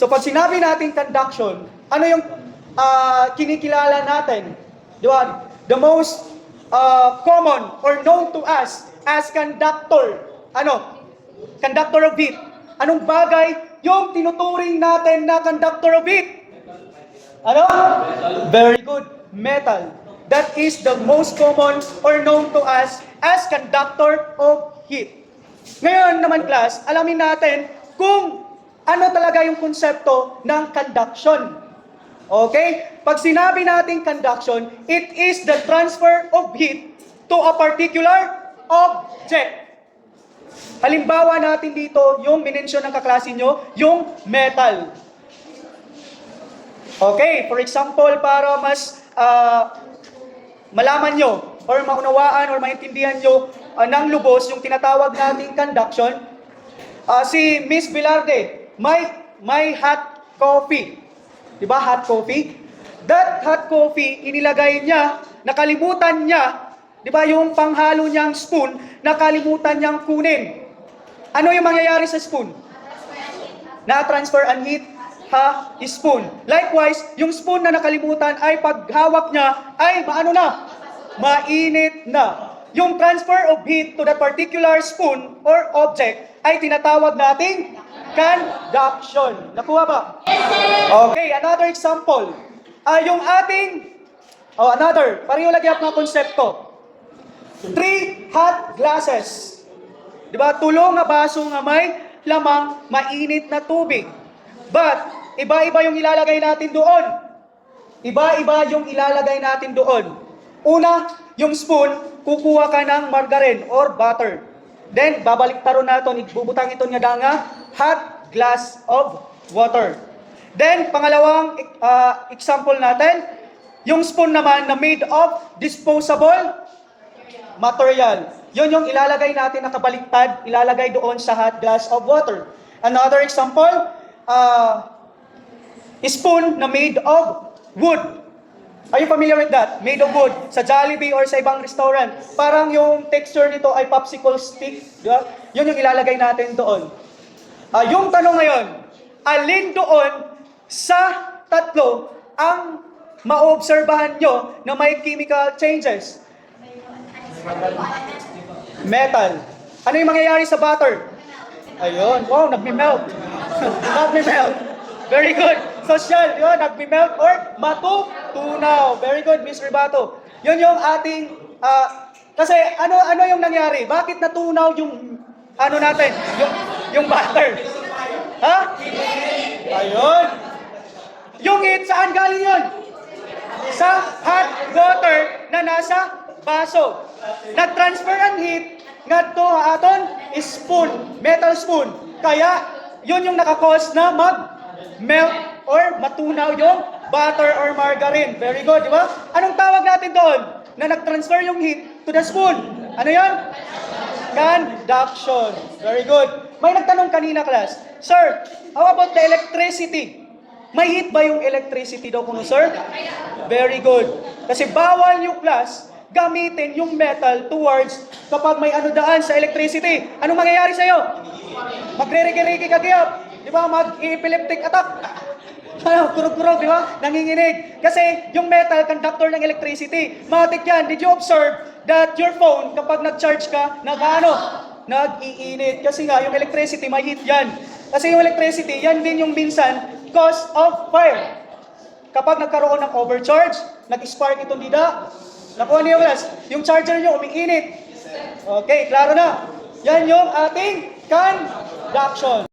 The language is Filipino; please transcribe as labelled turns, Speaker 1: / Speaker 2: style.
Speaker 1: So pag sinabi natin conduction, ano yung kinikilala natin? Di ba? The most common or known to us as conductor. Ano? Conductor of heat. Anong bagay yung tinuturing natin na conductor of heat? Ano? Very good. Metal. That is the most common or known to us as conductor of heat. Ngayon naman class, alamin natin kung ano talaga yung konsepto ng conduction. Okay? Pag sinabi natin conduction, it is the transfer of heat to a particular object. Halimbawa natin dito, yung minensyon ng kaklase nyo, yung metal. Okay, for example, para mas malaman nyo or maunawaan or maintindihan nyo ng lubos yung tinatawag nating conduction, si Miss Velarde, may hot coffee. Diba hot coffee? That hot coffee, inilagay niya, nakalimutan niya, diba yung panghalo niyang spoon, nakalimutan niyang kunin. Ano yung mangyayari sa spoon? Na-transfer ang heat spoon. Likewise, yung spoon na nakalimutan ay paghawak niya ay mainit na. Yung transfer of heat to that particular spoon or object ay tinatawag nating conduction. Nakuha ba? Okay, another example. Yung ating, pareho lagi ang mga konsepto. 3 hot glasses. Diba? Tulong na baso nga may lamang mainit na tubig. But, iba-iba yung ilalagay natin doon. Iba-iba yung ilalagay natin doon. Una, yung spoon, kukuha ka ng margarine or butter. Then, babalik taro natin, ibubutang ito nga nga, hot glass of water. Then, pangalawang example natin, yung spoon naman na made of disposable material. Yun yung ilalagay natin nakabaliktad, ilalagay doon sa hot glass of water. Another example, spoon na made of wood. Are you familiar with that? Made of wood. Sa Jollibee or sa ibang restaurant. Parang yung texture nito ay popsicle stick. Diba? Yun yung ilalagay natin doon. Yung tanong ngayon, alin doon sa tatlo ang maobserbahan nyo na may chemical changes? Metal. Ano yung mangyayari sa butter? Ayun. Wow, nagme-melt. Nagme-melt. Very good. Social, yun, nagme-melt or matutunaw. Very good, Miss Ribato. Yun yung ating, kasi ano yung nangyari? Bakit natunaw yung, natin? Yung butter? Ha? Ayun. Yung heat, saan galing yun? Sa hot water na nasa baso. Nag-transfer ang heat ngadto aton spoon, metal spoon. Kaya yun yung nakakos na mag-melt or matunaw yung butter or margarine. Very good, di ba? Anong tawag natin doon? Na nag-transfer yung heat to the spoon. Ano yun? Conduction. Very good. May nagtanong kanina, class, Sir, how about the electricity? May heat ba yung electricity daw kuno, sir? Very good. Kasi bawal yung class gamitin yung metal towards kapag may daan sa electricity. Anong mangyayari sa'yo? Magre-regi-regi ka kaya. Di ba? Mag-epileptic attack. Kurog-kurog, di ba? Nanginginig. Kasi yung metal, conductor ng electricity. Matik yan. Did you observe that your phone, kapag nag-charge ka, nag-iinit? Kasi nga, yung electricity, may heat yan. Kasi yung electricity, yan din yung minsan cause of fire. Kapag nagkaroon ng overcharge, nag-spark itong dida, nakuha niyo yung charger niyo umiinit. Okay, klaro na. Yan yung ating conduction.